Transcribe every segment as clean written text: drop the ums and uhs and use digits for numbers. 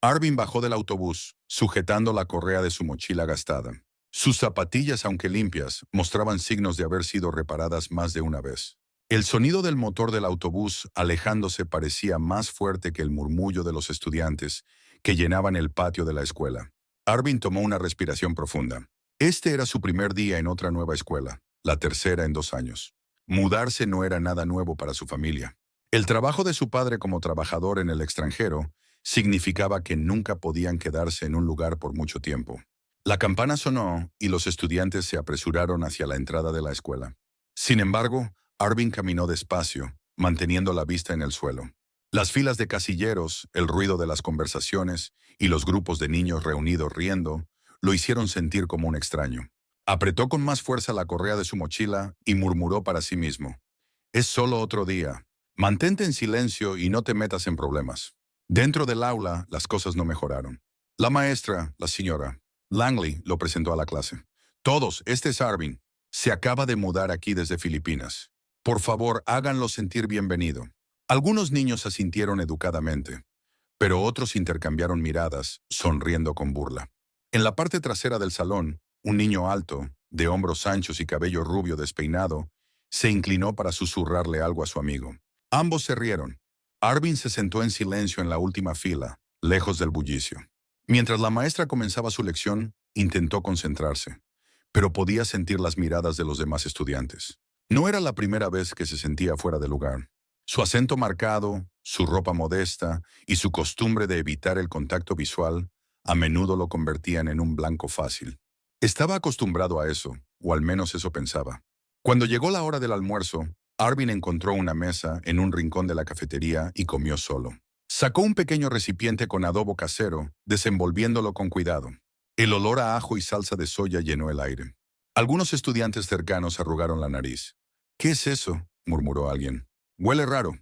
Arvin bajó del autobús, sujetando la correa de su mochila gastada. Sus zapatillas, aunque limpias, mostraban signos de haber sido reparadas más de una vez. El sonido del motor del autobús alejándose parecía más fuerte que el murmullo de los estudiantes que llenaban el patio de la escuela. Arvin tomó una respiración profunda. Este era su primer día en otra nueva escuela, la tercera en 2 años. Mudarse no era nada nuevo para su familia. El trabajo de su padre como trabajador en el extranjero significaba que nunca podían quedarse en un lugar por mucho tiempo. La campana sonó y los estudiantes se apresuraron hacia la entrada de la escuela. Sin embargo, Arvin caminó despacio, manteniendo la vista en el suelo. Las filas de casilleros, el ruido de las conversaciones y los grupos de niños reunidos riendo lo hicieron sentir como un extraño. Apretó con más fuerza la correa de su mochila y murmuró para sí mismo: «Es solo otro día. Mantente en silencio y no te metas en problemas». Dentro del aula, las cosas no mejoraron. La maestra, la señora Langley, lo presentó a la clase. «Todos, este es Arvin. Se acaba de mudar aquí desde Filipinas. Por favor, háganlo sentir bienvenido». Algunos niños asintieron educadamente, pero otros intercambiaron miradas, sonriendo con burla. En la parte trasera del salón, un niño alto, de hombros anchos y cabello rubio despeinado, se inclinó para susurrarle algo a su amigo. Ambos se rieron. Arvin se sentó en silencio en la última fila, lejos del bullicio. Mientras la maestra comenzaba su lección, intentó concentrarse, pero podía sentir las miradas de los demás estudiantes. No era la primera vez que se sentía fuera de lugar. Su acento marcado, su ropa modesta y su costumbre de evitar el contacto visual a menudo lo convertían en un blanco fácil. Estaba acostumbrado a eso, o al menos eso pensaba. Cuando llegó la hora del almuerzo, Arvin encontró una mesa en un rincón de la cafetería y comió solo. Sacó un pequeño recipiente con adobo casero, desenvolviéndolo con cuidado. El olor a ajo y salsa de soya llenó el aire. Algunos estudiantes cercanos arrugaron la nariz. «¿Qué es eso?», murmuró alguien. «Huele raro».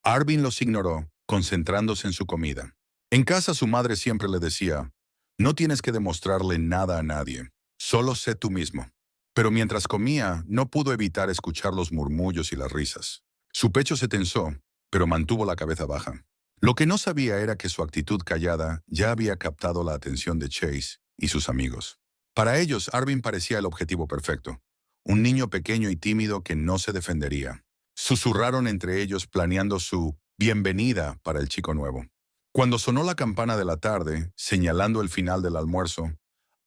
Arvin los ignoró, concentrándose en su comida. En casa su madre siempre le decía: «No tienes que demostrarle nada a nadie, solo sé tú mismo». Pero mientras comía, no pudo evitar escuchar los murmullos y las risas. Su pecho se tensó, pero mantuvo la cabeza baja. Lo que no sabía era que su actitud callada ya había captado la atención de Chase y sus amigos. Para ellos, Arvin parecía el objetivo perfecto. Un niño pequeño y tímido que no se defendería. Susurraron entre ellos planeando su bienvenida para el chico nuevo. Cuando sonó la campana de la tarde, señalando el final del almuerzo,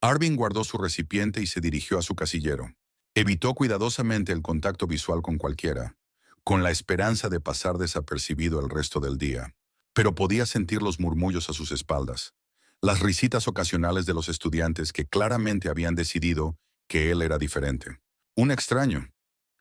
Arvin guardó su recipiente y se dirigió a su casillero. Evitó cuidadosamente el contacto visual con cualquiera, con la esperanza de pasar desapercibido el resto del día. Pero podía sentir los murmullos a sus espaldas, las risitas ocasionales de los estudiantes que claramente habían decidido que él era diferente. Un extraño.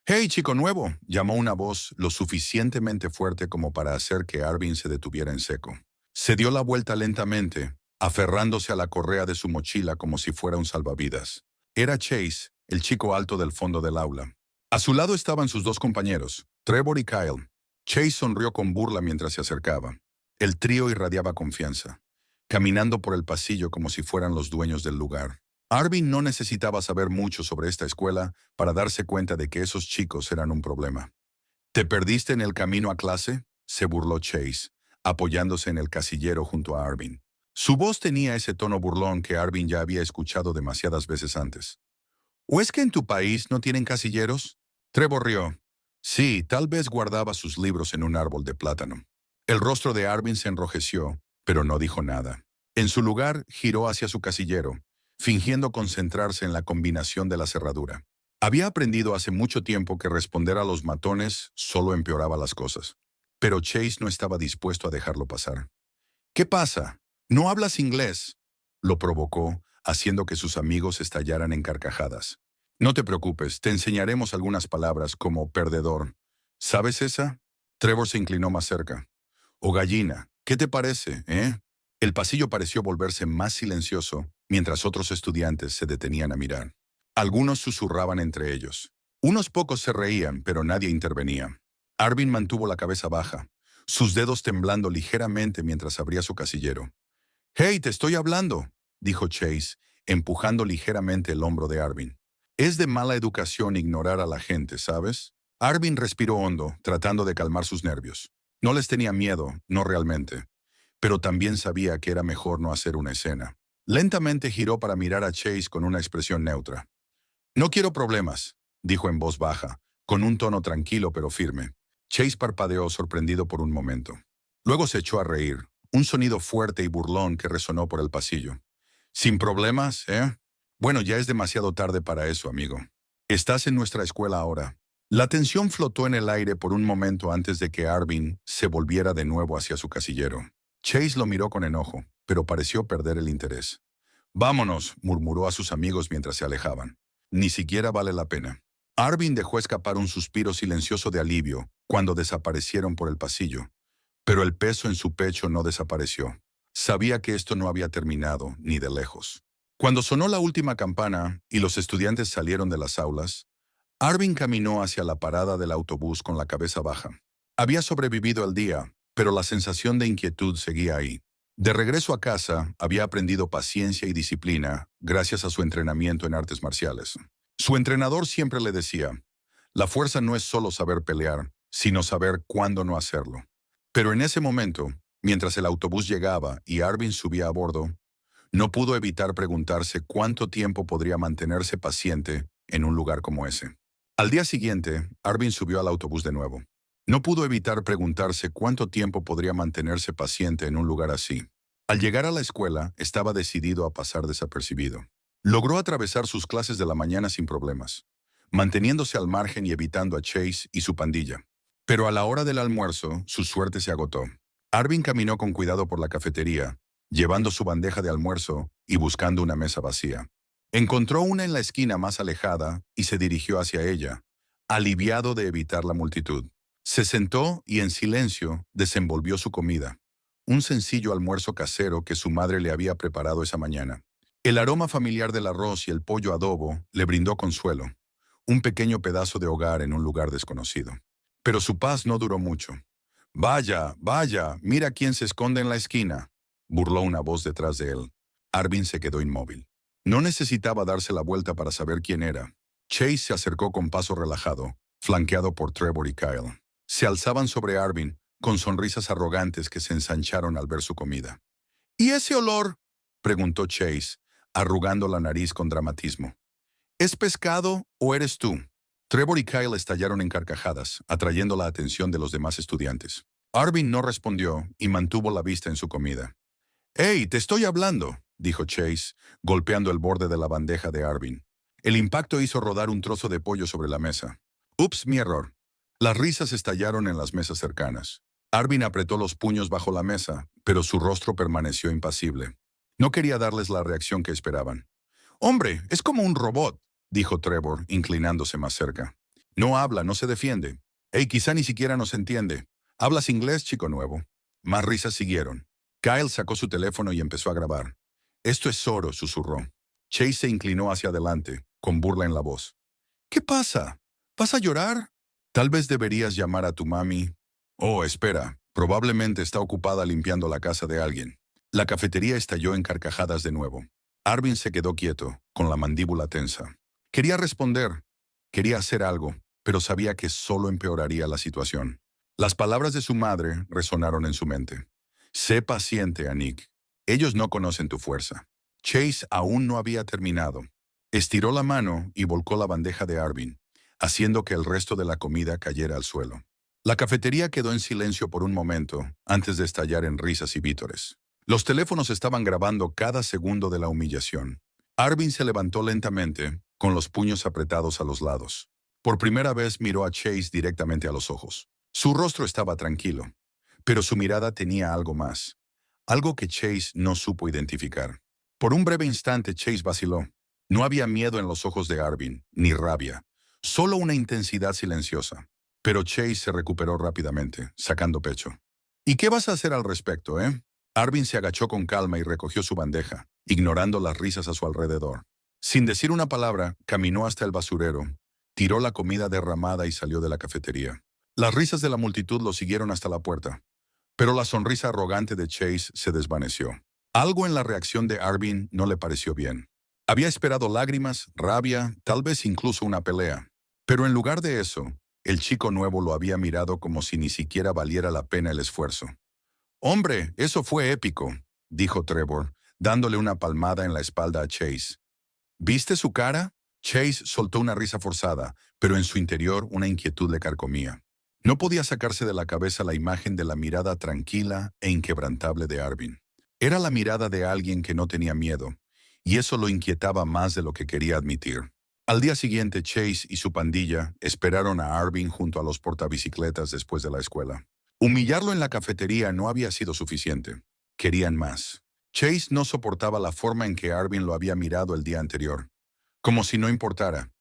«¡Hey, chico nuevo!», llamó una voz lo suficientemente fuerte como para hacer que Arvin se detuviera en seco. Se dio la vuelta lentamente, aferrándose a la correa de su mochila como si fuera un salvavidas. Era Chase, el chico alto del fondo del aula. A su lado estaban sus dos compañeros, Trevor y Kyle. Chase sonrió con burla mientras se acercaba. El trío irradiaba confianza, caminando por el pasillo como si fueran los dueños del lugar. Arvin no necesitaba saber mucho sobre esta escuela para darse cuenta de que esos chicos eran un problema. «¿Te perdiste en el camino a clase?», se burló Chase, apoyándose en el casillero junto a Arvin. Su voz tenía ese tono burlón que Arvin ya había escuchado demasiadas veces antes. «¿O es que en tu país no tienen casilleros?», Trevor rió. Sí, tal vez guardaba sus libros en un árbol de plátano. El rostro de Arvin se enrojeció, pero no dijo nada. En su lugar, giró hacia su casillero, fingiendo concentrarse en la combinación de la cerradura. Había aprendido hace mucho tiempo que responder a los matones solo empeoraba las cosas. Pero Chase no estaba dispuesto a dejarlo pasar. «¿Qué pasa? ¿No hablas inglés?», lo provocó, haciendo que sus amigos estallaran en carcajadas. «No te preocupes, te enseñaremos algunas palabras como perdedor. ¿Sabes esa?». Trevor se inclinó más cerca. «O gallina, ¿qué te parece, eh?». El pasillo pareció volverse más silencioso mientras otros estudiantes se detenían a mirar. Algunos susurraban entre ellos. Unos pocos se reían, pero nadie intervenía. Arvin mantuvo la cabeza baja, sus dedos temblando ligeramente mientras abría su casillero. «Hey, te estoy hablando», dijo Chase, empujando ligeramente el hombro de Arvin. «Es de mala educación ignorar a la gente, ¿sabes?». Arvin respiró hondo, tratando de calmar sus nervios. No les tenía miedo, no realmente. pero también sabía que era mejor no hacer una escena. Lentamente giró para mirar a Chase con una expresión neutra. No quiero problemas, dijo en voz baja, con un tono tranquilo pero firme. Chase parpadeó sorprendido por un momento. Luego se echó a reír, un sonido fuerte y burlón que resonó por el pasillo. ¿Sin problemas, eh? Bueno, ya es demasiado tarde para eso, amigo. Estás en nuestra escuela ahora. La tensión flotó en el aire por un momento antes de que Arvin se volviera de nuevo hacia su casillero. Chase lo miró con enojo, pero pareció perder el interés. Vámonos, murmuró a sus amigos mientras se alejaban. Ni siquiera vale la pena. Arvin dejó escapar un suspiro silencioso de alivio cuando desaparecieron por el pasillo, pero el peso en su pecho no desapareció. Sabía que esto no había terminado, ni de lejos. Cuando sonó la última campana y los estudiantes salieron de las aulas, Arvin caminó hacia la parada del autobús con la cabeza baja. Había sobrevivido el día, pero la sensación de inquietud seguía ahí. De regreso a casa, había aprendido paciencia y disciplina gracias a su entrenamiento en artes marciales. Su entrenador siempre le decía, la fuerza no es solo saber pelear, sino saber cuándo no hacerlo. Pero en ese momento, mientras el autobús llegaba y Arvin subía a bordo, no pudo evitar preguntarse cuánto tiempo podría mantenerse paciente en un lugar como ese. Al día siguiente, Arvin subió al autobús de nuevo. No pudo evitar preguntarse cuánto tiempo podría mantenerse paciente en un lugar así. Al llegar a la escuela, estaba decidido a pasar desapercibido. Logró atravesar sus clases de la mañana sin problemas, manteniéndose al margen y evitando a Chase y su pandilla. Pero a la hora del almuerzo, su suerte se agotó. Arvin caminó con cuidado por la cafetería, llevando su bandeja de almuerzo y buscando una mesa vacía. Encontró una en la esquina más alejada y se dirigió hacia ella, aliviado de evitar la multitud. Se sentó y en silencio desenvolvió su comida, un sencillo almuerzo casero que su madre le había preparado esa mañana. El aroma familiar del arroz y el pollo adobo le brindó consuelo, un pequeño pedazo de hogar en un lugar desconocido. Pero su paz no duró mucho. Vaya, vaya, mira quién se esconde en la esquina, burló una voz detrás de él. Arvin se quedó inmóvil. No necesitaba darse la vuelta para saber quién era. Chase se acercó con paso relajado, flanqueado por Trevor y Kyle. Se alzaban sobre Arvin, con sonrisas arrogantes que se ensancharon al ver su comida. ¿Y ese olor?, preguntó Chase, arrugando la nariz con dramatismo. ¿Es pescado o eres tú? Trevor y Kyle estallaron en carcajadas, atrayendo la atención de los demás estudiantes. Arvin no respondió y mantuvo la vista en su comida. «¡Hey, te estoy hablando!», dijo Chase, golpeando el borde de la bandeja de Arvin. El impacto hizo rodar un trozo de pollo sobre la mesa. «Ups, mi error». Las risas estallaron en las mesas cercanas. Arvin apretó los puños bajo la mesa, pero su rostro permaneció impasible. No quería darles la reacción que esperaban. «Hombre, es como un robot», dijo Trevor, inclinándose más cerca. «No habla, no se defiende. Hey, quizá ni siquiera nos entiende. ¿Hablas inglés, chico nuevo?». Más risas siguieron. Kyle sacó su teléfono y empezó a grabar. «Esto es Zoro», susurró. Chase se inclinó hacia adelante, con burla en la voz. «¿Qué pasa? ¿Vas a llorar? Tal vez deberías llamar a tu mami». «Oh, espera. Probablemente está ocupada limpiando la casa de alguien». La cafetería estalló en carcajadas de nuevo. Arvin se quedó quieto, con la mandíbula tensa. Quería responder, quería hacer algo, pero sabía que solo empeoraría la situación. Las palabras de su madre resonaron en su mente. «Sé paciente, Anik. Ellos no conocen tu fuerza». Chase aún no había terminado. Estiró la mano y volcó la bandeja de Arvin, haciendo que el resto de la comida cayera al suelo. La cafetería quedó en silencio por un momento, antes de estallar en risas y vítores. Los teléfonos estaban grabando cada segundo de la humillación. Arvin se levantó lentamente, con los puños apretados a los lados. Por primera vez miró a Chase directamente a los ojos. Su rostro estaba tranquilo, pero su mirada tenía algo más, algo que Chase no supo identificar. Por un breve instante Chase vaciló. No había miedo en los ojos de Arvin, ni rabia, solo una intensidad silenciosa. Pero Chase se recuperó rápidamente, sacando pecho. «¿Y qué vas a hacer al respecto, eh?». Arvin se agachó con calma y recogió su bandeja, ignorando las risas a su alrededor. Sin decir una palabra, caminó hasta el basurero, tiró la comida derramada y salió de la cafetería. Las risas de la multitud lo siguieron hasta la puerta, pero la sonrisa arrogante de Chase se desvaneció. Algo en la reacción de Arvin no le pareció bien. Había esperado lágrimas, rabia, tal vez incluso una pelea. Pero en lugar de eso, el chico nuevo lo había mirado como si ni siquiera valiera la pena el esfuerzo. Hombre, eso fue épico, dijo Trevor, dándole una palmada en la espalda a Chase. ¿Viste su cara? Chase soltó una risa forzada, pero en su interior una inquietud le carcomía. No podía sacarse de la cabeza la imagen de la mirada tranquila e inquebrantable de Arvin. Era la mirada de alguien que no tenía miedo, y eso lo inquietaba más de lo que quería admitir. Al día siguiente, Chase y su pandilla esperaron a Arvin junto a los portabicicletas después de la escuela. Humillarlo en la cafetería no había sido suficiente. Querían más. Chase no soportaba la forma en que Arvin lo había mirado el día anterior. Como si no importara.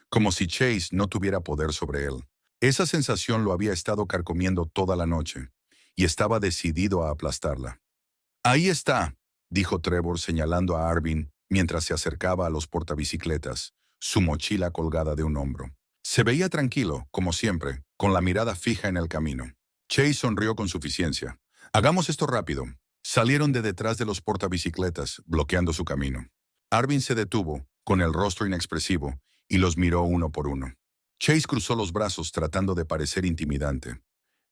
Como si Chase no tuviera poder sobre él. Esa sensación lo había estado carcomiendo toda la noche, y estaba decidido a aplastarla. Ahí está, dijo Trevor señalando a Arvin mientras se acercaba a los portabicicletas, su mochila colgada de un hombro. Se veía tranquilo, como siempre, con la mirada fija en el camino. Chase sonrió con suficiencia. Hagamos esto rápido. Salieron de detrás de los portabicicletas, bloqueando su camino. Arvin se detuvo, con el rostro inexpresivo, y los miró uno por uno. Chase cruzó los brazos tratando de parecer intimidante.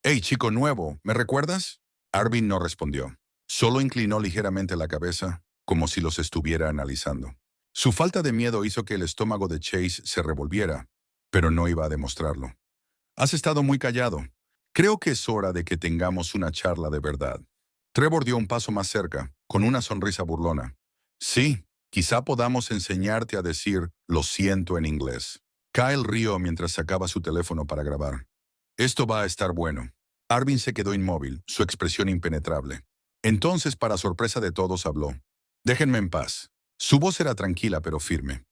«Hey, chico nuevo, ¿me recuerdas?» Arvin no respondió. Solo inclinó ligeramente la cabeza, como si los estuviera analizando. Su falta de miedo hizo que el estómago de Chase se revolviera, pero no iba a demostrarlo. «Has estado muy callado. Creo que es hora de que tengamos una charla de verdad». Trevor dio un paso más cerca, con una sonrisa burlona. «Sí, quizá podamos enseñarte a decir lo siento en inglés». Kyle rió mientras sacaba su teléfono para grabar. «Esto va a estar bueno». Arvin se quedó inmóvil, su expresión impenetrable. Entonces, para sorpresa de todos, habló. «Déjenme en paz». Su voz era tranquila pero firme,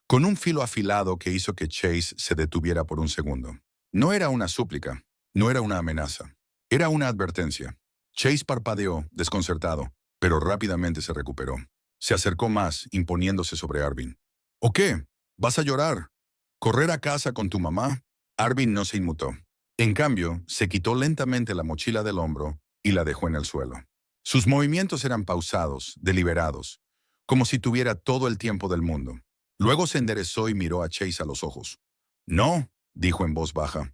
con un filo afilado que hizo que Chase se detuviera por un segundo. No era una súplica, no era una amenaza, era una advertencia. Chase parpadeó, desconcertado, pero rápidamente se recuperó. Se acercó más, imponiéndose sobre Arvin. «¿O qué? ¿Vas a llorar? ¿Correr a casa con tu mamá?» Arvin no se inmutó. En cambio, se quitó lentamente la mochila del hombro y la dejó en el suelo. Sus movimientos eran pausados, deliberados, como si tuviera todo el tiempo del mundo. Luego se enderezó y miró a Chase a los ojos. «No», dijo en voz baja,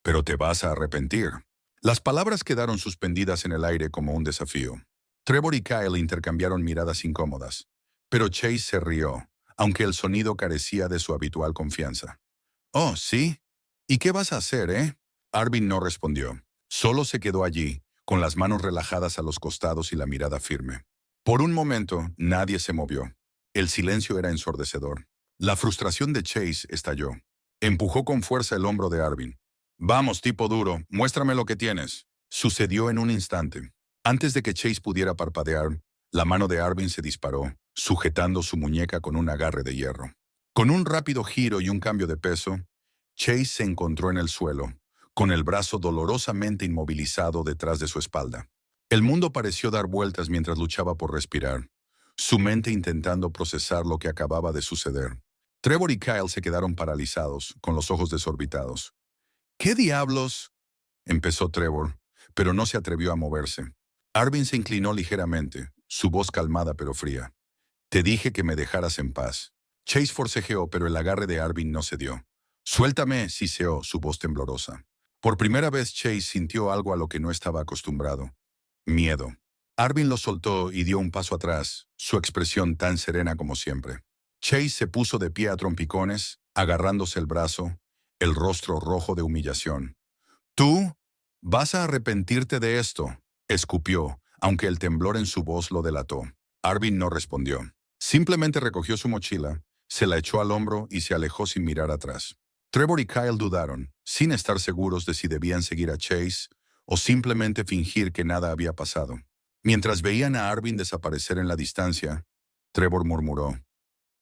«pero te vas a arrepentir». Las palabras quedaron suspendidas en el aire como un desafío. Trevor y Kyle intercambiaron miradas incómodas, pero Chase se rió, aunque el sonido carecía de su habitual confianza. «Oh, ¿sí? ¿Y qué vas a hacer, eh?» Arvin no respondió. Solo se quedó allí, con las manos relajadas a los costados y la mirada firme. Por un momento, nadie se movió. El silencio era ensordecedor. La frustración de Chase estalló. Empujó con fuerza el hombro de Arvin. «Vamos, tipo duro, muéstrame lo que tienes». Sucedió en un instante. Antes de que Chase pudiera parpadear, la mano de Arvin se disparó, sujetando su muñeca con un agarre de hierro. Con un rápido giro y un cambio de peso, Chase se encontró en el suelo, con el brazo dolorosamente inmovilizado detrás de su espalda. El mundo pareció dar vueltas mientras luchaba por respirar, su mente intentando procesar lo que acababa de suceder. Trevor y Kyle se quedaron paralizados, con los ojos desorbitados. «¿Qué diablos?», empezó Trevor, pero no se atrevió a moverse. Arvin se inclinó ligeramente, su voz calmada pero fría. «Te dije que me dejaras en paz». Chase forcejeó, pero el agarre de Arvin no cedió. «Suéltame», siseó, su voz temblorosa. Por primera vez Chase sintió algo a lo que no estaba acostumbrado. Miedo. Arvin lo soltó y dio un paso atrás, su expresión tan serena como siempre. Chase se puso de pie a trompicones, agarrándose el brazo, el rostro rojo de humillación. «¿Tú? ¿Vas a arrepentirte de esto?», escupió, aunque el temblor en su voz lo delató. Arvin no respondió. Simplemente recogió su mochila, se la echó al hombro y se alejó sin mirar atrás. Trevor y Kyle dudaron, sin estar seguros de si debían seguir a Chase o simplemente fingir que nada había pasado. Mientras veían a Arvin desaparecer en la distancia, Trevor murmuró,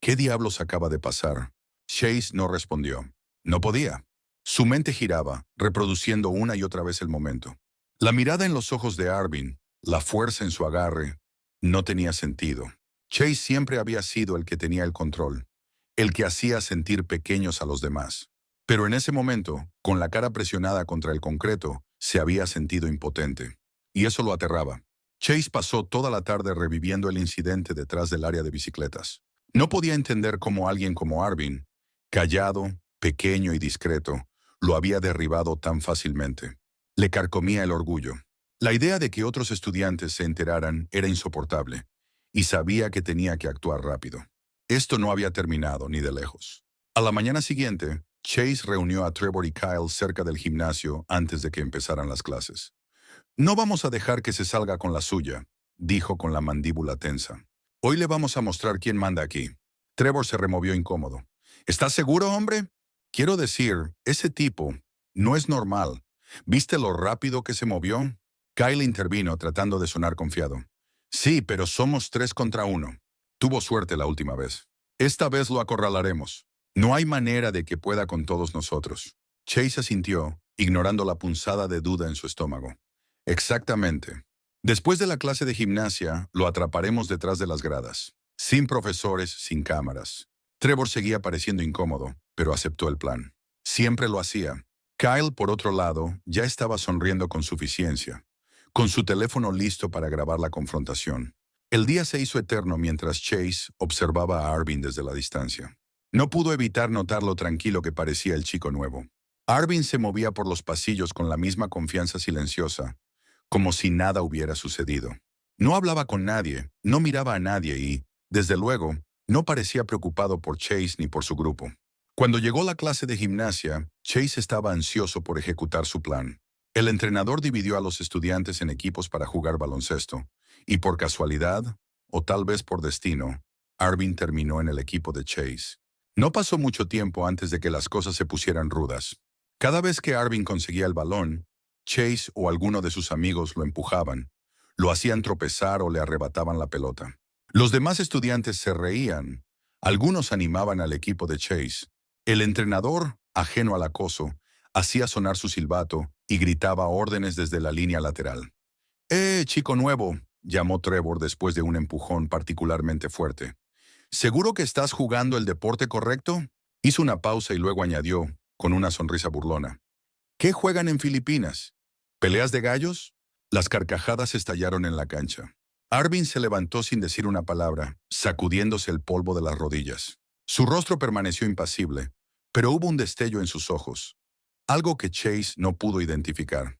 «¿Qué diablos acaba de pasar?». Chase no respondió. No podía. Su mente giraba, reproduciendo una y otra vez el momento. La mirada en los ojos de Arvin, la fuerza en su agarre, no tenía sentido. Chase siempre había sido el que tenía el control, el que hacía sentir pequeños a los demás. Pero en ese momento, con la cara presionada contra el concreto, se había sentido impotente. Y eso lo aterraba. Chase pasó toda la tarde reviviendo el incidente detrás del área de bicicletas. No podía entender cómo alguien como Arvin, callado, pequeño y discreto, lo había derribado tan fácilmente. Le carcomía el orgullo. La idea de que otros estudiantes se enteraran era insoportable, y sabía que tenía que actuar rápido. Esto no había terminado ni de lejos. A la mañana siguiente, Chase reunió a Trevor y Kyle cerca del gimnasio antes de que empezaran las clases. No vamos a dejar que se salga con la suya, dijo con la mandíbula tensa. Hoy le vamos a mostrar quién manda aquí. Trevor se removió incómodo. ¿Estás seguro, hombre? Quiero decir, ese tipo no es normal. ¿Viste lo rápido que se movió? Kyle intervino tratando de sonar confiado. Sí, pero somos 3 contra 1. Tuvo suerte la última vez. Esta vez lo acorralaremos. No hay manera de que pueda con todos nosotros. Chase asintió, ignorando la punzada de duda en su estómago. Exactamente. Después de la clase de gimnasia, lo atraparemos detrás de las gradas. Sin profesores, sin cámaras. Trevor seguía pareciendo incómodo, pero aceptó el plan. Siempre lo hacía. Kyle, por otro lado, ya estaba sonriendo con suficiencia, con su teléfono listo para grabar la confrontación. El día se hizo eterno mientras Chase observaba a Arvin desde la distancia. No pudo evitar notar lo tranquilo que parecía el chico nuevo. Arvin se movía por los pasillos con la misma confianza silenciosa, como si nada hubiera sucedido. No hablaba con nadie, no miraba a nadie y, desde luego, no parecía preocupado por Chase ni por su grupo. Cuando llegó la clase de gimnasia, Chase estaba ansioso por ejecutar su plan. El entrenador dividió a los estudiantes en equipos para jugar baloncesto, y por casualidad, o tal vez por destino, Arvin terminó en el equipo de Chase. No pasó mucho tiempo antes de que las cosas se pusieran rudas. Cada vez que Arvin conseguía el balón, Chase o alguno de sus amigos lo empujaban, lo hacían tropezar o le arrebataban la pelota. Los demás estudiantes se reían. Algunos animaban al equipo de Chase. El entrenador, ajeno al acoso, hacía sonar su silbato y gritaba órdenes desde la línea lateral. Chico nuevo!, llamó Trevor después de un empujón particularmente fuerte. ¿Seguro que estás jugando el deporte correcto? Hizo una pausa y luego añadió, con una sonrisa burlona. ¿Qué juegan en Filipinas? ¿Peleas de gallos? Las carcajadas estallaron en la cancha. Arvin se levantó sin decir una palabra, sacudiéndose el polvo de las rodillas. Su rostro permaneció impasible, pero hubo un destello en sus ojos, algo que Chase no pudo identificar.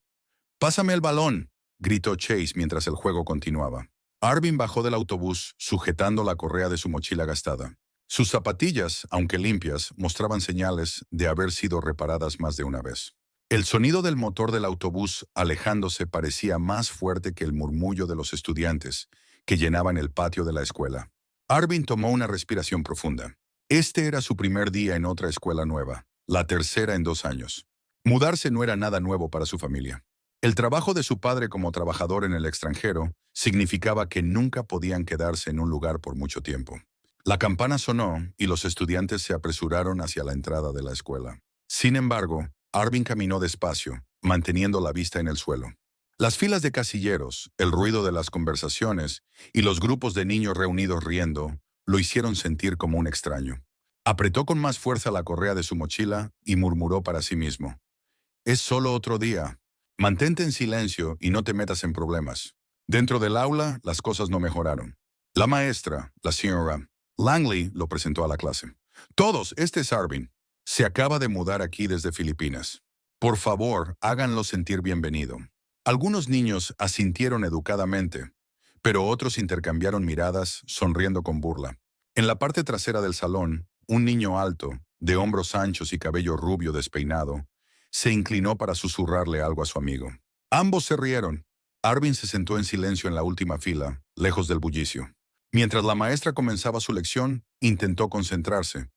«¡Pásame el balón!», gritó Chase mientras el juego continuaba. Arvin bajó del autobús, sujetando la correa de su mochila gastada. Sus zapatillas, aunque limpias, mostraban señales de haber sido reparadas más de una vez. El sonido del motor del autobús alejándose parecía más fuerte que el murmullo de los estudiantes que llenaban el patio de la escuela. Arvin tomó una respiración profunda. Este era su primer día en otra escuela nueva, la tercera en 2 años. Mudarse no era nada nuevo para su familia. El trabajo de su padre como trabajador en el extranjero significaba que nunca podían quedarse en un lugar por mucho tiempo. La campana sonó y los estudiantes se apresuraron hacia la entrada de la escuela. Sin embargo, Arvin caminó despacio, manteniendo la vista en el suelo. Las filas de casilleros, el ruido de las conversaciones y los grupos de niños reunidos riendo lo hicieron sentir como un extraño. Apretó con más fuerza la correa de su mochila y murmuró para sí mismo. «Es solo otro día. Mantente en silencio y no te metas en problemas». Dentro del aula, las cosas no mejoraron. La maestra, la señora Langley, lo presentó a la clase. «Todos, este es Arvin. Se acaba de mudar aquí desde Filipinas. Por favor, háganlo sentir bienvenido». Algunos niños asintieron educadamente, pero otros intercambiaron miradas, sonriendo con burla. En la parte trasera del salón, un niño alto, de hombros anchos y cabello rubio despeinado, se inclinó para susurrarle algo a su amigo. Ambos se rieron. Arvin se sentó en silencio en la última fila, lejos del bullicio. Mientras la maestra comenzaba su lección, intentó concentrarse,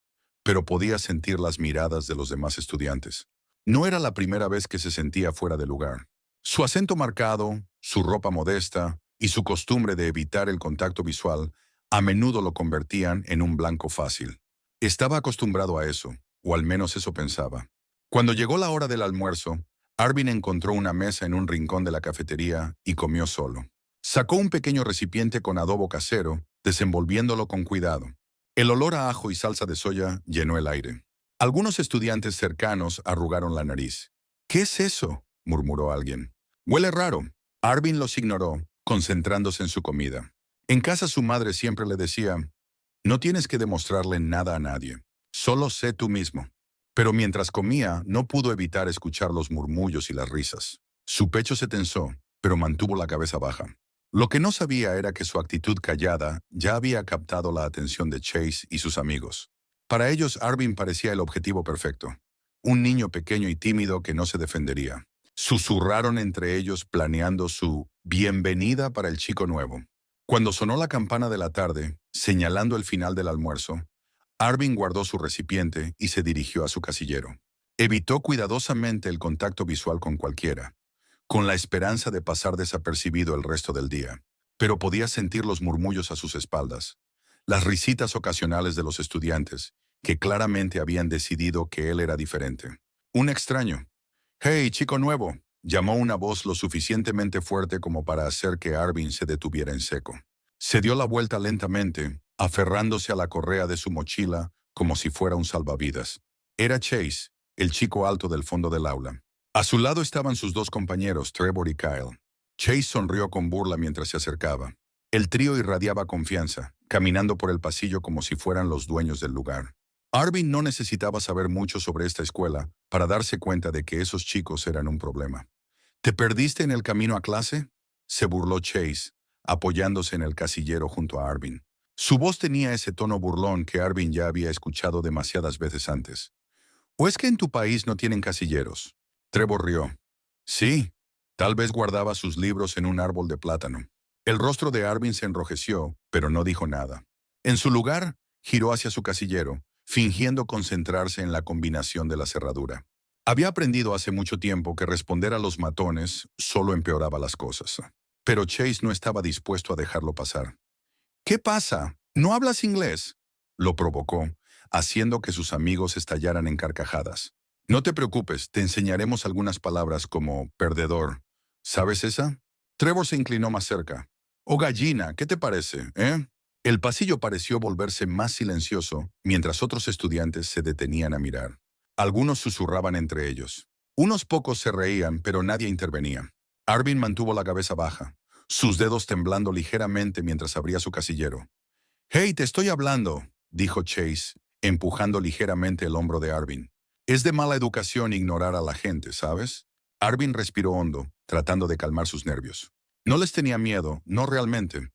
pero podía sentir las miradas de los demás estudiantes. No era la primera vez que se sentía fuera de lugar. Su acento marcado, su ropa modesta y su costumbre de evitar el contacto visual a menudo lo convertían en un blanco fácil. Estaba acostumbrado a eso, o al menos eso pensaba. Cuando llegó la hora del almuerzo, Arvin encontró una mesa en un rincón de la cafetería y comió solo. Sacó un pequeño recipiente con adobo casero, desenvolviéndolo con cuidado. El olor a ajo y salsa de soya llenó el aire. Algunos estudiantes cercanos arrugaron la nariz. «¿Qué es eso?», murmuró alguien. «Huele raro». Arvin los ignoró, concentrándose en su comida. En casa su madre siempre le decía, «No tienes que demostrarle nada a nadie, solo sé tú mismo». Pero mientras comía, no pudo evitar escuchar los murmullos y las risas. Su pecho se tensó, pero mantuvo la cabeza baja. Lo que no sabía era que su actitud callada ya había captado la atención de Chase y sus amigos. Para ellos, Arvin parecía el objetivo perfecto. Un niño pequeño y tímido que no se defendería. Susurraron entre ellos planeando su bienvenida para el chico nuevo. Cuando sonó la campana de la tarde, señalando el final del almuerzo, Arvin guardó su recipiente y se dirigió a su casillero. Evitó cuidadosamente el contacto visual con cualquiera, con la esperanza de pasar desapercibido el resto del día. Pero podía sentir los murmullos a sus espaldas, las risitas ocasionales de los estudiantes, que claramente habían decidido que él era diferente. Un extraño. «Hey, chico nuevo», llamó una voz lo suficientemente fuerte como para hacer que Arvin se detuviera en seco. Se dio la vuelta lentamente, aferrándose a la correa de su mochila como si fuera un salvavidas. Era Chase, el chico alto del fondo del aula. A su lado estaban sus dos compañeros, Trevor y Kyle. Chase sonrió con burla mientras se acercaba. El trío irradiaba confianza, caminando por el pasillo como si fueran los dueños del lugar. Arvin no necesitaba saber mucho sobre esta escuela para darse cuenta de que esos chicos eran un problema. ¿Te perdiste en el camino a clase?, se burló Chase, apoyándose en el casillero junto a Arvin. Su voz tenía ese tono burlón que Arvin ya había escuchado demasiadas veces antes. ¿O es que en tu país no tienen casilleros? Trevor rió. Sí, tal vez guardaba sus libros en un árbol de plátano. El rostro de Arvin se enrojeció, pero no dijo nada. En su lugar, giró hacia su casillero, fingiendo concentrarse en la combinación de la cerradura. Había aprendido hace mucho tiempo que responder a los matones solo empeoraba las cosas. Pero Chase no estaba dispuesto a dejarlo pasar. «¿Qué pasa? ¿No hablas inglés?», lo provocó, haciendo que sus amigos estallaran en carcajadas. «No te preocupes, te enseñaremos algunas palabras como perdedor. ¿Sabes esa?». Trevor se inclinó más cerca. «O gallina, ¿qué te parece, eh?». El pasillo pareció volverse más silencioso mientras otros estudiantes se detenían a mirar. Algunos susurraban entre ellos. Unos pocos se reían, pero nadie intervenía. Arvin mantuvo la cabeza baja, sus dedos temblando ligeramente mientras abría su casillero. «Hey, te estoy hablando», dijo Chase, empujando ligeramente el hombro de Arvin. «Es de mala educación ignorar a la gente, ¿sabes?». Arvin respiró hondo, tratando de calmar sus nervios. No les tenía miedo, no realmente,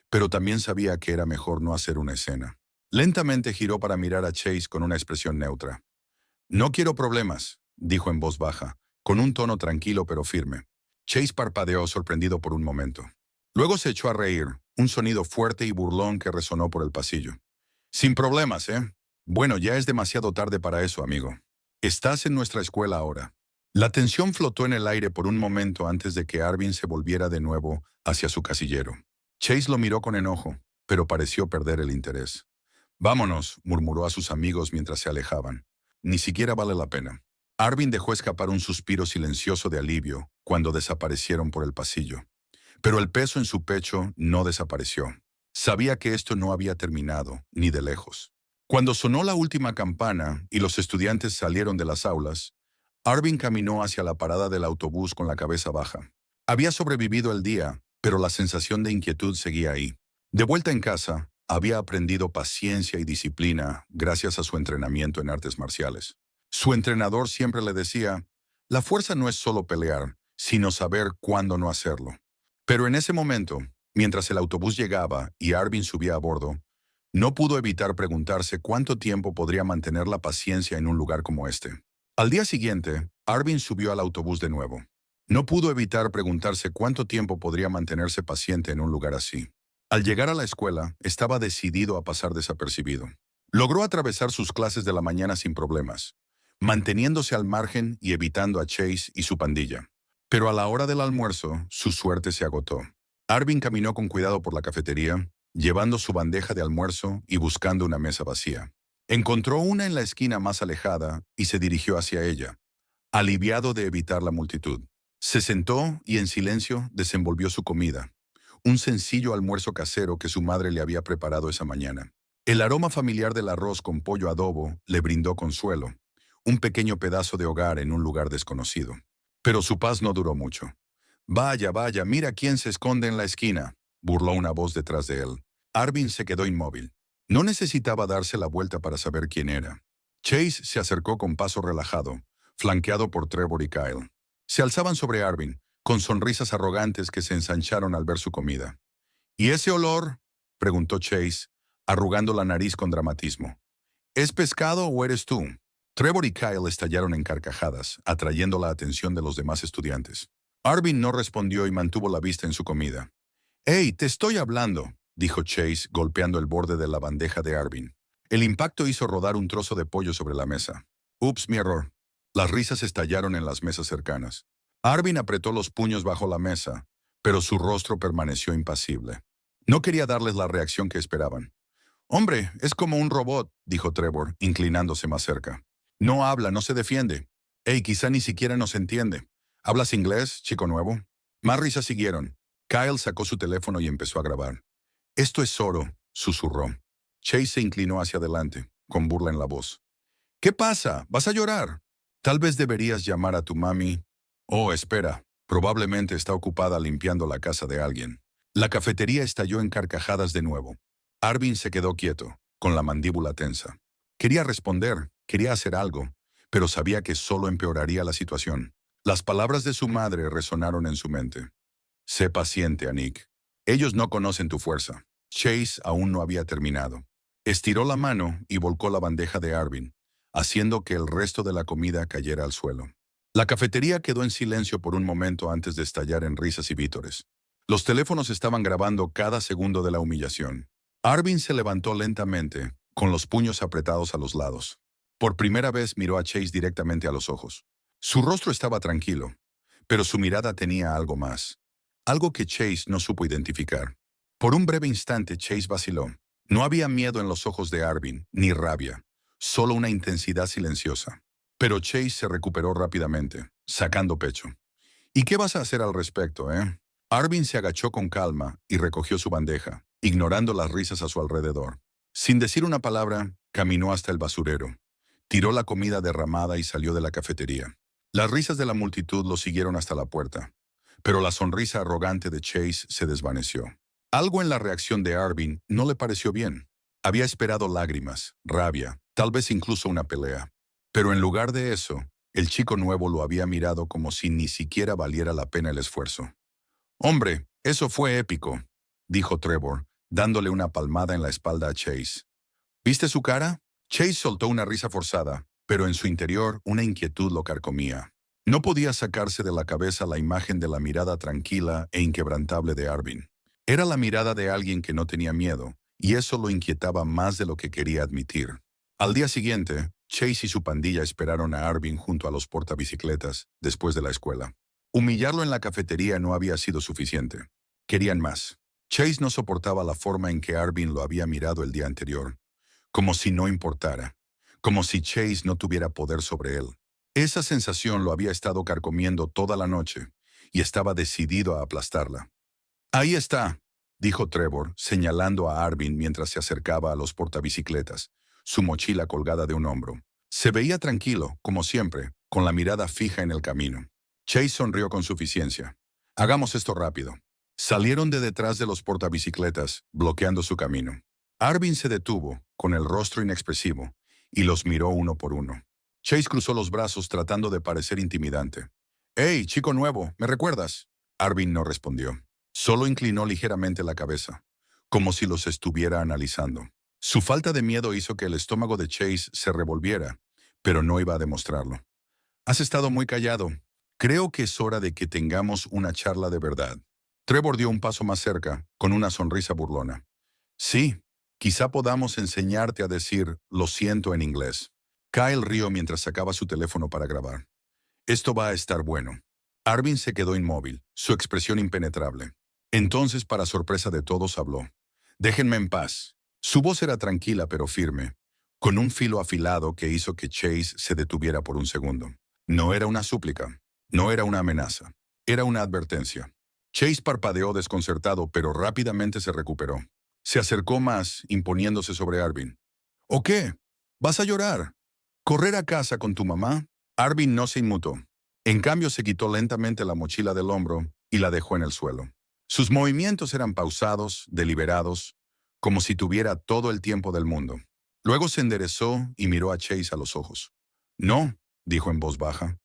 pero también sabía que era mejor no hacer una escena. Lentamente giró para mirar a Chase con una expresión neutra. «No quiero problemas», dijo en voz baja, con un tono tranquilo pero firme. Chase parpadeó sorprendido por un momento. Luego se echó a reír, un sonido fuerte y burlón que resonó por el pasillo. «Sin problemas, ¿eh? Bueno, ya es demasiado tarde para eso, amigo. Estás en nuestra escuela ahora». La tensión flotó en el aire por un momento antes de que Arvin se volviera de nuevo hacia su casillero. Chase lo miró con enojo, pero pareció perder el interés. «Vámonos», murmuró a sus amigos mientras se alejaban. «Ni siquiera vale la pena». Arvin dejó escapar un suspiro silencioso de alivio cuando desaparecieron por el pasillo. Pero el peso en su pecho no desapareció. Sabía que esto no había terminado, ni de lejos. Cuando sonó la última campana y los estudiantes salieron de las aulas, Arvin caminó hacia la parada del autobús con la cabeza baja. Había sobrevivido el día, pero la sensación de inquietud seguía ahí. De vuelta en casa, había aprendido paciencia y disciplina gracias a su entrenamiento en artes marciales. Su entrenador siempre le decía, la fuerza no es solo pelear, sino saber cuándo no hacerlo. Pero en ese momento, mientras el autobús llegaba y Arvin subía a bordo, no pudo evitar preguntarse cuánto tiempo podría mantener la paciencia en un lugar como este. Al día siguiente, Arvin subió al autobús de nuevo. No pudo evitar preguntarse cuánto tiempo podría mantenerse paciente en un lugar así. Al llegar a la escuela, estaba decidido a pasar desapercibido. Logró atravesar sus clases de la mañana sin problemas, manteniéndose al margen y evitando a Chase y su pandilla. Pero a la hora del almuerzo, su suerte se agotó. Arvin caminó con cuidado por la cafetería, llevando su bandeja de almuerzo y buscando una mesa vacía. Encontró una en la esquina más alejada y se dirigió hacia ella, aliviado de evitar la multitud. Se sentó y en silencio desenvolvió su comida, un sencillo almuerzo casero que su madre le había preparado esa mañana. El aroma familiar del arroz con pollo adobo le brindó consuelo, un pequeño pedazo de hogar en un lugar desconocido. Pero su paz no duró mucho. «Vaya, vaya, mira quién se esconde en la esquina», burló una voz detrás de él. Arvin se quedó inmóvil. No necesitaba darse la vuelta para saber quién era. Chase se acercó con paso relajado, flanqueado por Trevor y Kyle. Se alzaban sobre Arvin, con sonrisas arrogantes que se ensancharon al ver su comida. ¿Y ese olor? Preguntó Chase, arrugando la nariz con dramatismo. ¿Es pescado o eres tú? Trevor y Kyle estallaron en carcajadas, atrayendo la atención de los demás estudiantes. Arvin no respondió y mantuvo la vista en su comida. «¡Hey, te estoy hablando!», dijo Chase, golpeando el borde de la bandeja de Arvin. El impacto hizo rodar un trozo de pollo sobre la mesa. «Ups, mi error». Las risas estallaron en las mesas cercanas. Arvin apretó los puños bajo la mesa, pero su rostro permaneció impasible. No quería darles la reacción que esperaban. «Hombre, es como un robot», dijo Trevor, inclinándose más cerca. «No habla, no se defiende. Hey, quizá ni siquiera nos entiende. ¿Hablas inglés, chico nuevo?». Más risas siguieron. Kyle sacó su teléfono y empezó a grabar. «Esto es oro», susurró. Chase se inclinó hacia adelante, con burla en la voz. «¿Qué pasa? ¿Vas a llorar? Tal vez deberías llamar a tu mami». «Oh, espera. Probablemente está ocupada limpiando la casa de alguien». La cafetería estalló en carcajadas de nuevo. Arvin se quedó quieto, con la mandíbula tensa. Quería responder, quería hacer algo, pero sabía que solo empeoraría la situación. Las palabras de su madre resonaron en su mente. «Sé paciente, Anik. Ellos no conocen tu fuerza». Chase aún no había terminado. Estiró la mano y volcó la bandeja de Arvin, haciendo que el resto de la comida cayera al suelo. La cafetería quedó en silencio por un momento antes de estallar en risas y vítores. Los teléfonos estaban grabando cada segundo de la humillación. Arvin se levantó lentamente, con los puños apretados a los lados. Por primera vez miró a Chase directamente a los ojos. Su rostro estaba tranquilo, pero su mirada tenía algo más. Algo que Chase no supo identificar. Por un breve instante Chase vaciló. No había miedo en los ojos de Arvin, ni rabia, solo una intensidad silenciosa. Pero Chase se recuperó rápidamente, sacando pecho. «¿Y qué vas a hacer al respecto, eh?». Arvin se agachó con calma y recogió su bandeja, ignorando las risas a su alrededor. Sin decir una palabra, caminó hasta el basurero. Tiró la comida derramada y salió de la cafetería. Las risas de la multitud lo siguieron hasta la puerta, pero la sonrisa arrogante de Chase se desvaneció. Algo en la reacción de Arvin no le pareció bien. Había esperado lágrimas, rabia, tal vez incluso una pelea. Pero en lugar de eso, el chico nuevo lo había mirado como si ni siquiera valiera la pena el esfuerzo. «Hombre, eso fue épico», dijo Trevor, dándole una palmada en la espalda a Chase. «¿Viste su cara?». Chase soltó una risa forzada, pero en su interior una inquietud lo carcomía. No podía sacarse de la cabeza la imagen de la mirada tranquila e inquebrantable de Arvin. Era la mirada de alguien que no tenía miedo, y eso lo inquietaba más de lo que quería admitir. Al día siguiente, Chase y su pandilla esperaron a Arvin junto a los portabicicletas después de la escuela. Humillarlo en la cafetería no había sido suficiente. Querían más. Chase no soportaba la forma en que Arvin lo había mirado el día anterior, como si no importara, como si Chase no tuviera poder sobre él. Esa sensación lo había estado carcomiendo toda la noche, y estaba decidido a aplastarla. «Ahí está», dijo Trevor, señalando a Arvin mientras se acercaba a los portabicicletas, su mochila colgada de un hombro. Se veía tranquilo, como siempre, con la mirada fija en el camino. Chase sonrió con suficiencia. «Hagamos esto rápido». Salieron de detrás de los portabicicletas, bloqueando su camino. Arvin se detuvo, con el rostro inexpresivo, y los miró uno por uno. Chase cruzó los brazos tratando de parecer intimidante. «Hey, chico nuevo, ¿me recuerdas?». Arvin no respondió. Solo inclinó ligeramente la cabeza, como si los estuviera analizando. Su falta de miedo hizo que el estómago de Chase se revolviera, pero no iba a demostrarlo. «Has estado muy callado. Creo que es hora de que tengamos una charla de verdad». Trevor dio un paso más cerca, con una sonrisa burlona. «Sí, quizá podamos enseñarte a decir lo siento en inglés». Kyle rió mientras sacaba su teléfono para grabar. «Esto va a estar bueno». Arvin se quedó inmóvil, su expresión impenetrable. Entonces, para sorpresa de todos, habló. «Déjenme en paz». Su voz era tranquila pero firme, con un filo afilado que hizo que Chase se detuviera por un segundo. No era una súplica, no era una amenaza, era una advertencia. Chase parpadeó desconcertado, pero rápidamente se recuperó. Se acercó más, imponiéndose sobre Arvin. «¿O qué? ¿Vas a llorar? ¿Correr a casa con tu mamá?». Arvin no se inmutó. En cambio, se quitó lentamente la mochila del hombro y la dejó en el suelo. Sus movimientos eran pausados, deliberados, como si tuviera todo el tiempo del mundo. Luego se enderezó y miró a Chase a los ojos. «No», dijo en voz baja,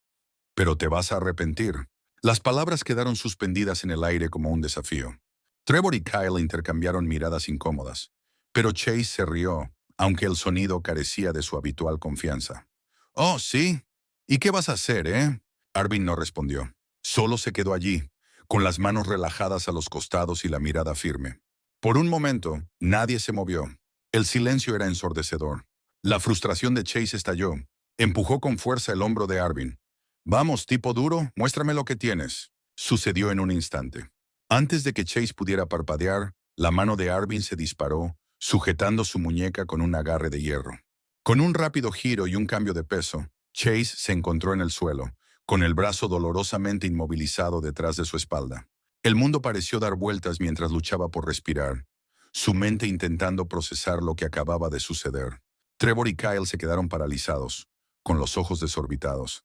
«pero te vas a arrepentir». Las palabras quedaron suspendidas en el aire como un desafío. Trevor y Kyle intercambiaron miradas incómodas, pero Chase se rió, aunque el sonido carecía de su habitual confianza. «Oh, sí. ¿Y qué vas a hacer, eh?» Arvin no respondió. Solo se quedó allí, con las manos relajadas a los costados y la mirada firme. Por un momento, nadie se movió. El silencio era ensordecedor. La frustración de Chase estalló. Empujó con fuerza el hombro de Arvin. «Vamos, tipo duro, muéstrame lo que tienes». Sucedió en un instante. Antes de que Chase pudiera parpadear, la mano de Arvin se disparó, sujetando su muñeca con un agarre de hierro. Con un rápido giro y un cambio de peso, Chase se encontró en el suelo, con el brazo dolorosamente inmovilizado detrás de su espalda. El mundo pareció dar vueltas mientras luchaba por respirar, su mente intentando procesar lo que acababa de suceder. Trevor y Kyle se quedaron paralizados, con los ojos desorbitados.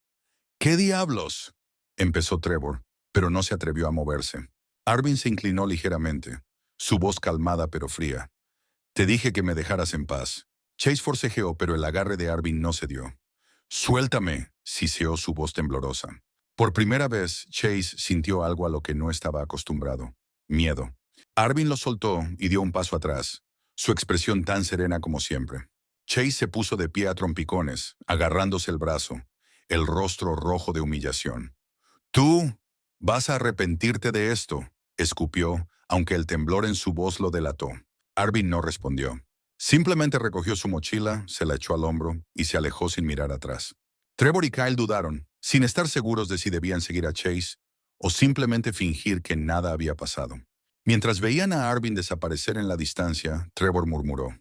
«¿Qué diablos?», empezó Trevor, pero no se atrevió a moverse. Arvin se inclinó ligeramente, su voz calmada pero fría. «Te dije que me dejaras en paz». Chase forcejeó, pero el agarre de Arvin no cedió. «Suéltame», siseó su voz temblorosa. Por primera vez, Chase sintió algo a lo que no estaba acostumbrado. Miedo. Arvin lo soltó y dio un paso atrás, su expresión tan serena como siempre. Chase se puso de pie a trompicones, agarrándose el brazo, el rostro rojo de humillación. «Tú vas a arrepentirte de esto», escupió, aunque el temblor en su voz lo delató. Arvin no respondió. Simplemente recogió su mochila, se la echó al hombro y se alejó sin mirar atrás. Trevor y Kyle dudaron, sin estar seguros de si debían seguir a Chase o simplemente fingir que nada había pasado. Mientras veían a Arvin desaparecer en la distancia, Trevor murmuró: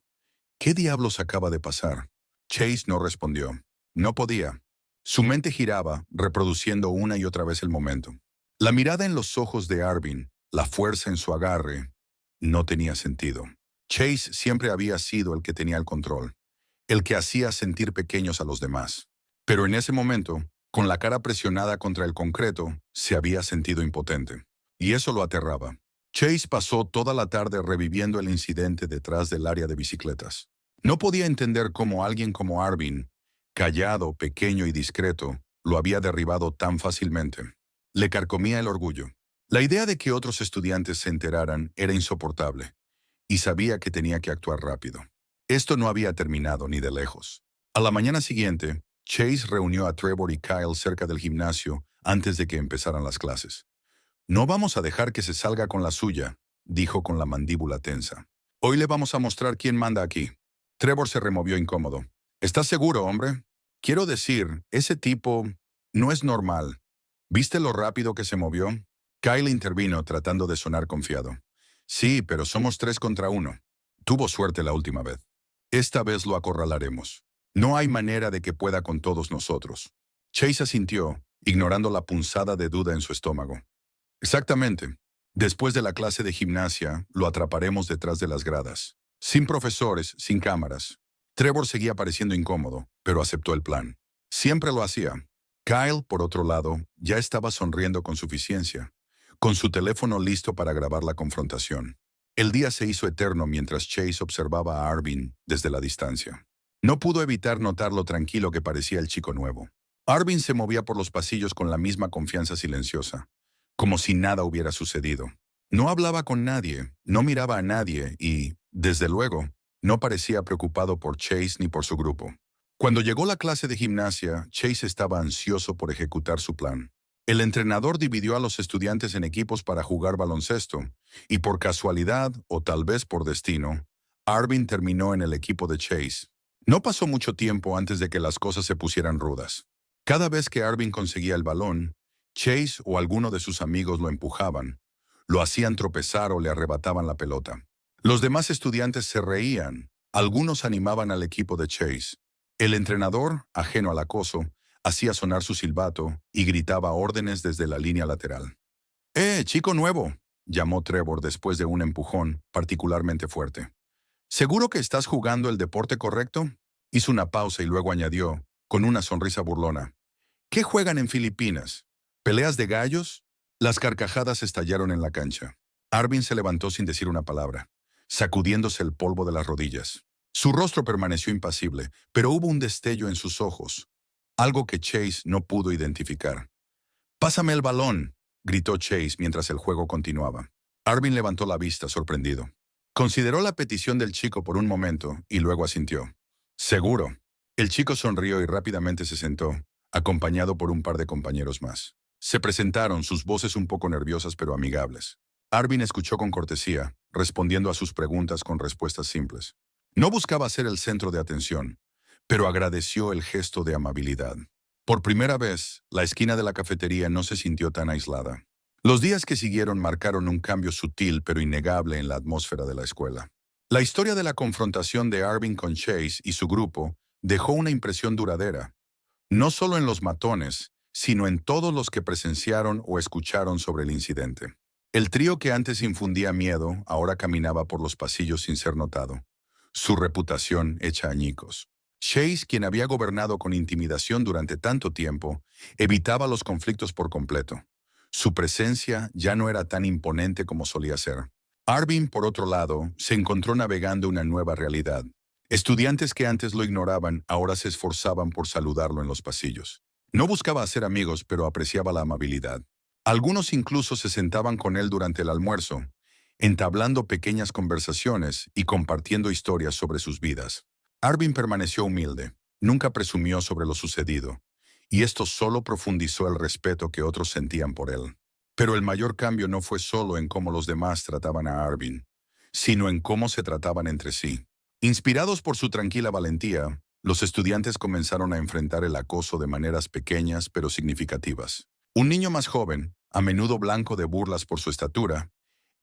«¿Qué diablos acaba de pasar?». Chase no respondió. No podía. Su mente giraba, reproduciendo una y otra vez el momento. La mirada en los ojos de Arvin, la fuerza en su agarre, no tenía sentido. Chase siempre había sido el que tenía el control, el que hacía sentir pequeños a los demás. Pero en ese momento, con la cara presionada contra el concreto, se había sentido impotente. Y eso lo aterraba. Chase pasó toda la tarde reviviendo el incidente detrás del área de bicicletas. No podía entender cómo alguien como Arvin, callado, pequeño y discreto, lo había derribado tan fácilmente. Le carcomía el orgullo. La idea de que otros estudiantes se enteraran era insoportable, y sabía que tenía que actuar rápido. Esto no había terminado ni de lejos. A la mañana siguiente, Chase reunió a Trevor y Kyle cerca del gimnasio antes de que empezaran las clases. «No vamos a dejar que se salga con la suya», dijo con la mandíbula tensa. «Hoy le vamos a mostrar quién manda aquí». Trevor se removió incómodo. «¿Estás seguro, hombre? Quiero decir, ese tipo no es normal. ¿Viste lo rápido que se movió?». Kyle intervino tratando de sonar confiado. «Sí, pero somos 3 contra 1. Tuvo suerte la última vez. Esta vez lo acorralaremos. No hay manera de que pueda con todos nosotros». Chase asintió, ignorando la punzada de duda en su estómago. «Exactamente. Después de la clase de gimnasia, lo atraparemos detrás de las gradas. Sin profesores, sin cámaras». Trevor seguía pareciendo incómodo, pero aceptó el plan. Siempre lo hacía. Kyle, por otro lado, ya estaba sonriendo con suficiencia, con su teléfono listo para grabar la confrontación. El día se hizo eterno mientras Chase observaba a Arvin desde la distancia. No pudo evitar notar lo tranquilo que parecía el chico nuevo. Arvin se movía por los pasillos con la misma confianza silenciosa, como si nada hubiera sucedido. No hablaba con nadie, no miraba a nadie y, desde luego, no parecía preocupado por Chase ni por su grupo. Cuando llegó la clase de gimnasia, Chase estaba ansioso por ejecutar su plan. El entrenador dividió a los estudiantes en equipos para jugar baloncesto, y por casualidad, o tal vez por destino, Arvin terminó en el equipo de Chase. No pasó mucho tiempo antes de que las cosas se pusieran rudas. Cada vez que Arvin conseguía el balón, Chase o alguno de sus amigos lo empujaban, lo hacían tropezar o le arrebataban la pelota. Los demás estudiantes se reían, algunos animaban al equipo de Chase. El entrenador, ajeno al acoso, hacía sonar su silbato y gritaba órdenes desde la línea lateral. Chico nuevo!», llamó Trevor después de un empujón particularmente fuerte. «¿Seguro que estás jugando el deporte correcto?». Hizo una pausa y luego añadió, con una sonrisa burlona: «¿Qué juegan en Filipinas? ¿Peleas de gallos?». Las carcajadas estallaron en la cancha. Arvin se levantó sin decir una palabra, sacudiéndose el polvo de las rodillas. Su rostro permaneció impasible, pero hubo un destello en sus ojos, algo que Chase no pudo identificar. «Pásame el balón», gritó Chase mientras el juego continuaba. Arvin levantó la vista, sorprendido. Consideró la petición del chico por un momento y luego asintió. Seguro. El chico sonrió y rápidamente se sentó, acompañado por un par de compañeros más. Se presentaron, sus voces un poco nerviosas pero amigables. Arvin escuchó con cortesía, respondiendo a sus preguntas con respuestas simples. No buscaba ser el centro de atención, pero agradeció el gesto de amabilidad. Por primera vez, la esquina de la cafetería no se sintió tan aislada. Los días que siguieron marcaron un cambio sutil pero innegable en la atmósfera de la escuela. La historia de la confrontación de Arvin con Chase y su grupo dejó una impresión duradera, no solo en los matones, sino en todos los que presenciaron o escucharon sobre el incidente. El trío que antes infundía miedo ahora caminaba por los pasillos sin ser notado, su reputación hecha añicos. Chase, quien había gobernado con intimidación durante tanto tiempo, evitaba los conflictos por completo. Su presencia ya no era tan imponente como solía ser. Arvin, por otro lado, se encontró navegando una nueva realidad. Estudiantes que antes lo ignoraban ahora se esforzaban por saludarlo en los pasillos. No buscaba hacer amigos, pero apreciaba la amabilidad. Algunos incluso se sentaban con él durante el almuerzo, entablando pequeñas conversaciones y compartiendo historias sobre sus vidas. Arvin permaneció humilde, nunca presumió sobre lo sucedido, y esto solo profundizó el respeto que otros sentían por él. Pero el mayor cambio no fue solo en cómo los demás trataban a Arvin, sino en cómo se trataban entre sí. Inspirados por su tranquila valentía, los estudiantes comenzaron a enfrentar el acoso de maneras pequeñas pero significativas. Un niño más joven, a menudo blanco de burlas por su estatura,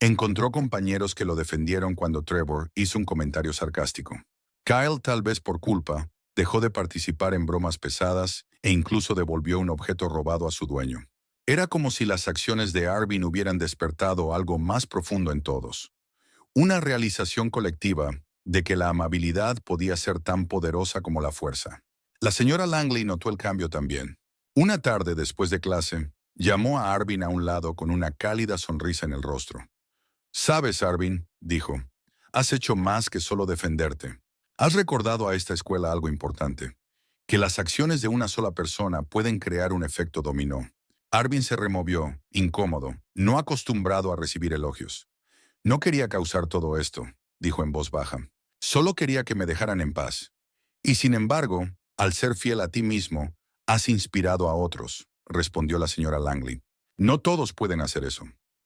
encontró compañeros que lo defendieron cuando Trevor hizo un comentario sarcástico. Kyle, tal vez por culpa, dejó de participar en bromas pesadas e incluso devolvió un objeto robado a su dueño. Era como si las acciones de Arvin hubieran despertado algo más profundo en todos. Una realización colectiva de que la amabilidad podía ser tan poderosa como la fuerza. La señora Langley notó el cambio también. Una tarde después de clase, llamó a Arvin a un lado con una cálida sonrisa en el rostro. «Sabes, Arvin», dijo, «has hecho más que solo defenderte. Has recordado a esta escuela algo importante, que las acciones de una sola persona pueden crear un efecto dominó». Arvin se removió, incómodo, no acostumbrado a recibir elogios. «No quería causar todo esto», dijo en voz baja. «Solo quería que me dejaran en paz. Y sin embargo, al ser fiel a ti mismo, has inspirado a otros», respondió la señora Langley. «No todos pueden hacer eso».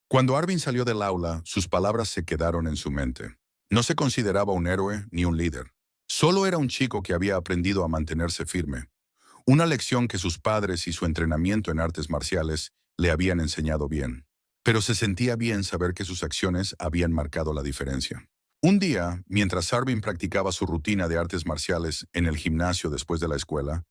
Cuando Arvin salió del aula, sus palabras se quedaron en su mente. No se consideraba un héroe ni un líder. Solo era un chico que había aprendido a mantenerse firme. Una lección que sus padres y su entrenamiento en artes marciales le habían enseñado bien. Pero se sentía bien saber que sus acciones habían marcado la diferencia. Un día, mientras Arvin practicaba su rutina de artes marciales en el gimnasio después de la escuela,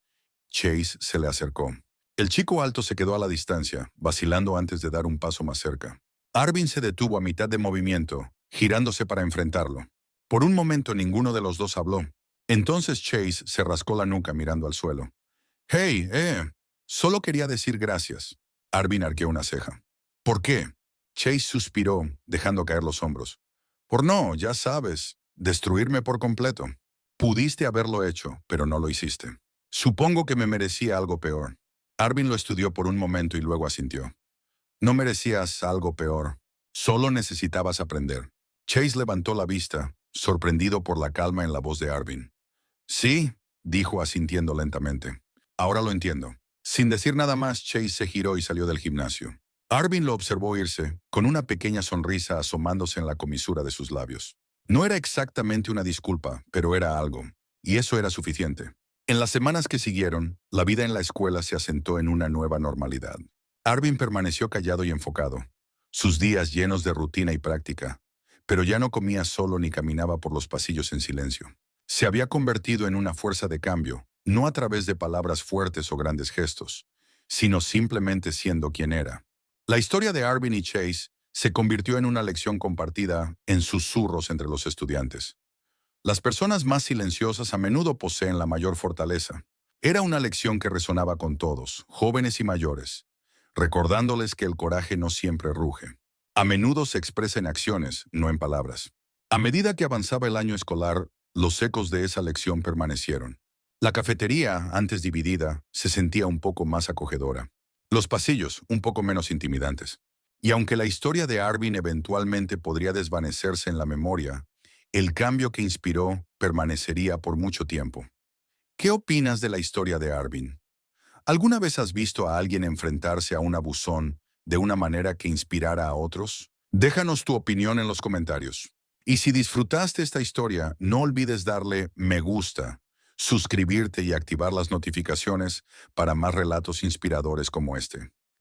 Chase se le acercó. El chico alto se quedó a la distancia, vacilando antes de dar un paso más cerca. Arvin se detuvo a mitad de movimiento, girándose para enfrentarlo. Por un momento ninguno de los dos habló. Entonces Chase se rascó la nuca mirando al suelo. «Hey, solo quería decir gracias». Arvin arqueó una ceja. «¿Por qué?» Chase suspiró, dejando caer los hombros. «Por no, ya sabes, destruirme por completo. Pudiste haberlo hecho, pero no lo hiciste. Supongo que me merecía algo peor». Arvin lo estudió por un momento y luego asintió. «No merecías algo peor. Solo necesitabas aprender». Chase levantó la vista, sorprendido por la calma en la voz de Arvin. «Sí», dijo asintiendo lentamente. «Ahora lo entiendo». Sin decir nada más, Chase se giró y salió del gimnasio. Arvin lo observó irse, con una pequeña sonrisa asomándose en la comisura de sus labios. No era exactamente una disculpa, pero era algo, y eso era suficiente. En las semanas que siguieron, la vida en la escuela se asentó en una nueva normalidad. Arvin permaneció callado y enfocado, sus días llenos de rutina y práctica, pero ya no comía solo ni caminaba por los pasillos en silencio. Se había convertido en una fuerza de cambio, no a través de palabras fuertes o grandes gestos, sino simplemente siendo quien era. La historia de Arvin y Chase se convirtió en una lección compartida en susurros entre los estudiantes. Las personas más silenciosas a menudo poseen la mayor fortaleza. Era una lección que resonaba con todos, jóvenes y mayores, recordándoles que el coraje no siempre ruge. A menudo se expresa en acciones, no en palabras. A medida que avanzaba el año escolar, los ecos de esa lección permanecieron. La cafetería, antes dividida, se sentía un poco más acogedora. Los pasillos, un poco menos intimidantes. Y aunque la historia de Arvin eventualmente podría desvanecerse en la memoria, el cambio que inspiró permanecería por mucho tiempo. ¿Qué opinas de la historia de Arvin? ¿Alguna vez has visto a alguien enfrentarse a un abusón de una manera que inspirara a otros? Déjanos tu opinión en los comentarios. Y si disfrutaste esta historia, no olvides darle me gusta, suscribirte y activar las notificaciones para más relatos inspiradores como este.